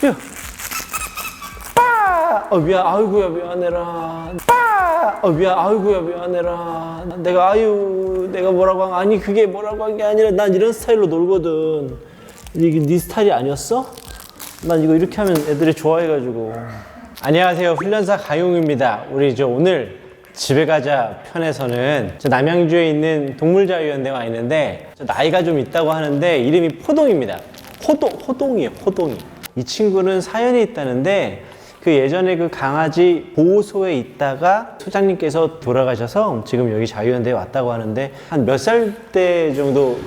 야. 미안, 아이고야, 미안해라. 아이고야, 미안해라. 내가 뭐라고 아니, 그게 뭐라고 한 게 아니라 난 이런 스타일로 놀거든. 이게 네 스타일이 아니었어? 난 이거 이렇게 하면 애들이 좋아해가지고. 안녕하세요, 훈련사 강용입니다. 우리 오늘 집에 가자 편에서는 남양주에 있는 동물자유연대 와 있는데 나이가 좀 있다고 하는데 이름이 포동입니다. 호동이에요, 호동이. 이 친구는 사연이 있다는데 그 예전에 그 강아지 보호소에 있다가 소장님께서 돌아가셔서 지금 여기 자유연대에 왔다고 하는데 한 몇 살 때 정도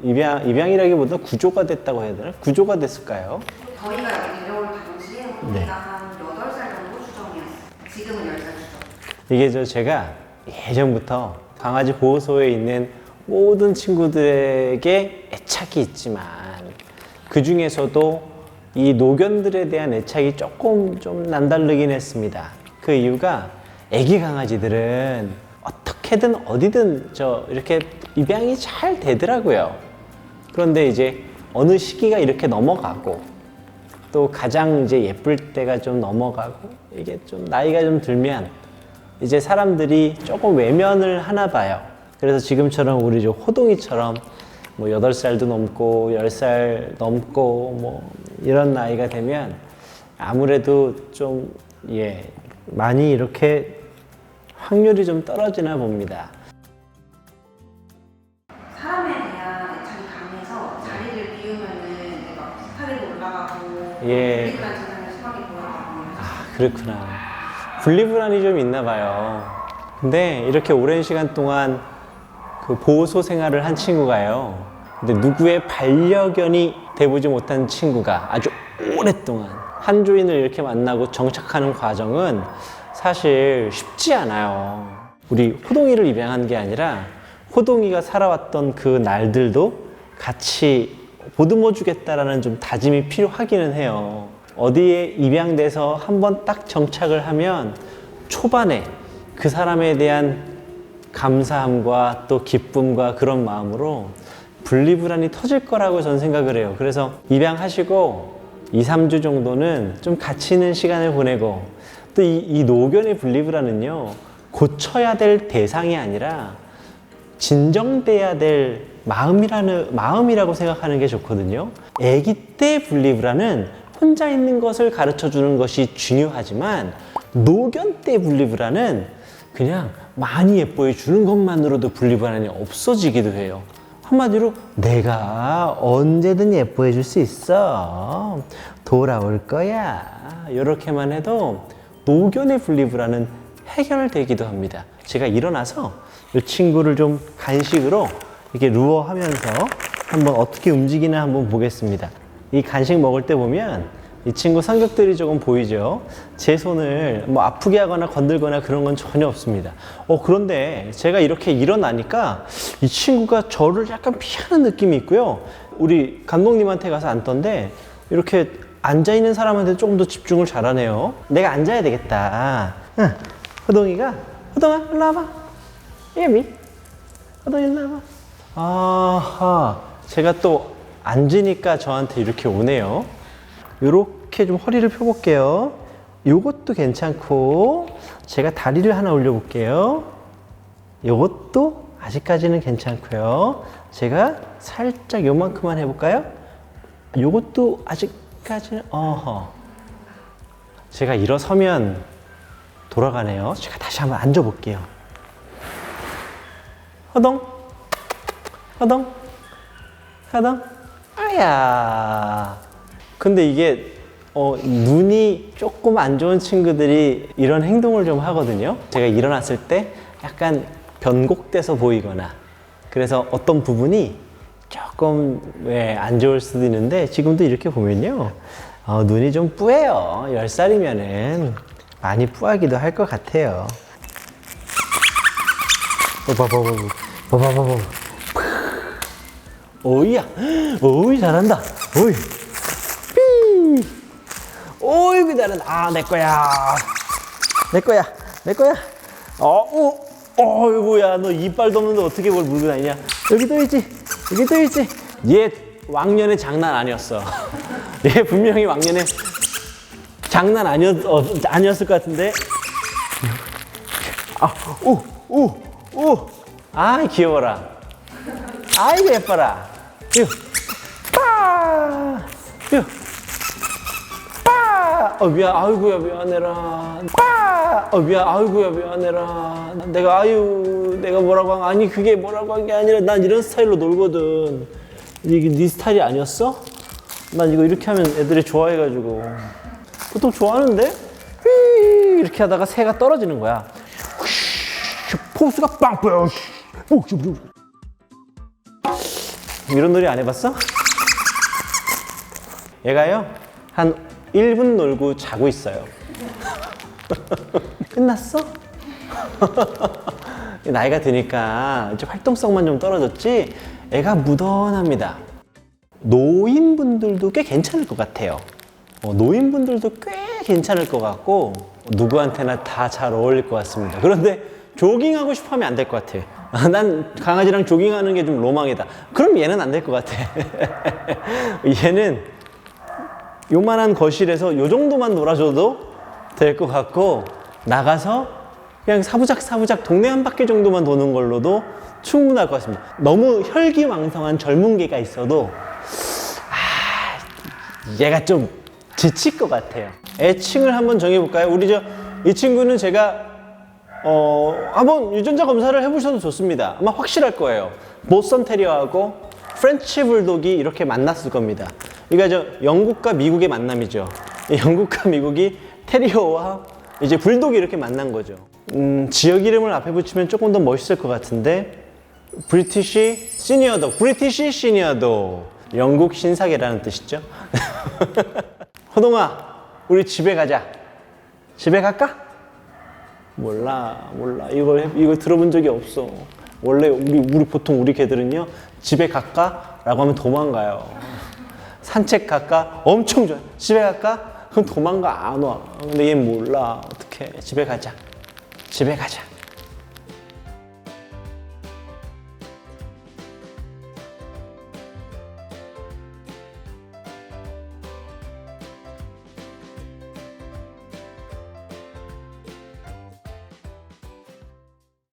입양이라기보다 구조가 됐다고 해야 되나? 구조가 됐을까요? 저희가 여기 데려올 당시에 호동이가 한 8살 정도 추정이었어요. 지금은 10살 추정. 이게 제가 예전부터 강아지 보호소에 있는 모든 친구들에게 애착이 있지만 그 중에서도 이 노견들에 대한 애착이 조금 좀 남다르긴 했습니다. 그 이유가 애기 강아지들은 어떻게든 어디든 이렇게 입양이 잘 되더라고요. 그런데 이제 어느 시기가 이렇게 넘어가고 또 가장 이제 예쁠 때가 좀 넘어가고 이게 좀 나이가 좀 들면 이제 사람들이 조금 외면을 하나 봐요. 그래서 지금처럼 우리 호동이처럼 뭐 8살도 넘고 10살 넘고 뭐 이런 나이가 되면 아무래도 좀 많이 이렇게 확률이 좀 떨어지나 봅니다. 사람에 대한 애착이 강해서 자리를 비우면은 막 스타일도 올라가고 분리불안 증상이 심하게 보여가고. 그렇구나. 분리불안이 좀 있나 봐요. 근데 이렇게 오랜 시간 동안 그 보호소 생활을 한 친구가요. 근데 누구의 반려견이 돼보지 못한 친구가 아주 오랫동안 한 주인을 이렇게 만나고 정착하는 과정은 사실 쉽지 않아요. 우리 호동이를 입양한 게 아니라 호동이가 살아왔던 그 날들도 같이 보듬어 주겠다라는 좀 다짐이 필요하기는 해요. 어디에 입양돼서 한번 딱 정착을 하면 초반에 그 사람에 대한 감사함과 또 기쁨과 그런 마음으로 분리불안이 터질 거라고 저는 생각을 해요. 그래서 입양하시고 2, 3주 정도는 좀 같이 있는 시간을 보내고 또 이 노견의 분리불안은요, 고쳐야 될 대상이 아니라 진정돼야 될 마음이라고 생각하는 게 좋거든요. 아기 때 분리불안은 혼자 있는 것을 가르쳐 주는 것이 중요하지만 노견 때 분리불안은 그냥 많이 예뻐해 주는 것만으로도 분리불안이 없어지기도 해요. 한마디로 내가 언제든 예뻐해 줄 수 있어. 돌아올 거야. 이렇게만 해도 노견의 분리불안은 해결되기도 합니다. 제가 일어나서 이 친구를 좀 간식으로 이렇게 루어하면서 한번 어떻게 움직이나 한번 보겠습니다. 이 간식 먹을 때 보면 이 친구 성격들이 조금 보이죠. 제 손을 뭐 아프게 하거나 건들거나 그런 건 전혀 없습니다. 그런데 제가 이렇게 일어나니까 이 친구가 저를 약간 피하는 느낌이 있고요. 우리 감독님한테 가서 앉던데 이렇게 앉아있는 사람한테 조금 더 집중을 잘하네요. 내가 앉아야 되겠다. 응. 호동아 일로 와봐. 예미 호동이 일로 와봐. 아하, 제가 또 앉으니까 저한테 이렇게 오네요. 요렇게 좀 허리를 펴볼게요. 요것도 괜찮고, 제가 다리를 하나 올려볼게요. 요것도 아직까지는 괜찮고요. 제가 살짝 요만큼만 해볼까요? 요것도 아직까지는, 제가 일어서면 돌아가네요. 제가 다시 한번 앉아볼게요. 허동. 아야. 근데 이게 눈이 조금 안 좋은 친구들이 이런 행동을 좀 하거든요. 제가 일어났을 때 약간 변곡돼서 보이거나 그래서 어떤 부분이 조금 안 좋을 수도 있는데 지금도 이렇게 보면요, 눈이 좀 뿌예요. 10살이면은 많이 뿌하기도 할 것 같아요. 오이야, 오이 잘한다. 오이. 오이구 잘한다. 내 거야. 어이구야, 너 이빨도 없는데 어떻게 뭘 물고 다니냐? 여기 또 있지. 얘 왕년에 장난 아니었어. 얘 분명히 왕년에 장난 아니었을 것 같은데. 아, 귀여워라. 아이고, 예뻐라. 아이고야, 미안해라. 아이고야, 미안해라. 내가 뭐라고 아니, 그게 뭐라고 한 게 아니라 난 이런 스타일로 놀거든. 이게 네 스타일이 아니었어? 난 이거 이렇게 하면 애들이 좋아해가지고. 보통 좋아하는데? 이렇게 하다가 새가 떨어지는 거야. 포스가 빵빵. 이런 놀이 안 해봤어? 얘가요, 한 1분 놀고 자고 있어요. 끝났어? 나이가 드니까 이제 활동성만 좀 떨어졌지 애가 무던합니다. 노인분들도 꽤 괜찮을 것 같아요. 노인분들도 꽤 괜찮을 것 같고 누구한테나 다 잘 어울릴 것 같습니다. 그런데 조깅하고 싶어 하면 안 될 것 같아. 난 강아지랑 조깅하는 게 좀 로망이다. 그럼 얘는 안 될 것 같아. 얘는 요만한 거실에서 요 정도만 놀아줘도 될 것 같고 나가서 그냥 사부작 동네 한 바퀴 정도만 도는 걸로도 충분할 것 같습니다. 너무 혈기왕성한 젊은 개가 있어도 얘가 좀 지칠 것 같아요. 애칭을 한번 정해볼까요? 이 친구는 제가 한번 유전자 검사를 해보셔도 좋습니다. 아마 확실할 거예요. 보스턴 테리어하고 프렌치 불독이 이렇게 만났을 겁니다. 이거 영국과 미국의 만남이죠. 영국과 미국이 테리어와 이제 불독이 이렇게 만난 거죠. 지역 이름을 앞에 붙이면 조금 더 멋있을 것 같은데 브리티시 시니어독, 브리티시 시니어독, 영국 신사계라는 뜻이죠. 호동아, 우리 집에 가자. 집에 갈까? 몰라. 이걸 들어본 적이 없어. 원래 보통 우리 개들은요, 집에 갈까? 라고 하면 도망가요. 산책 갈까? 엄청 좋아. 집에 갈까? 그럼 도망가, 안 와. 근데 얘 몰라. 어떡해. 집에 가자.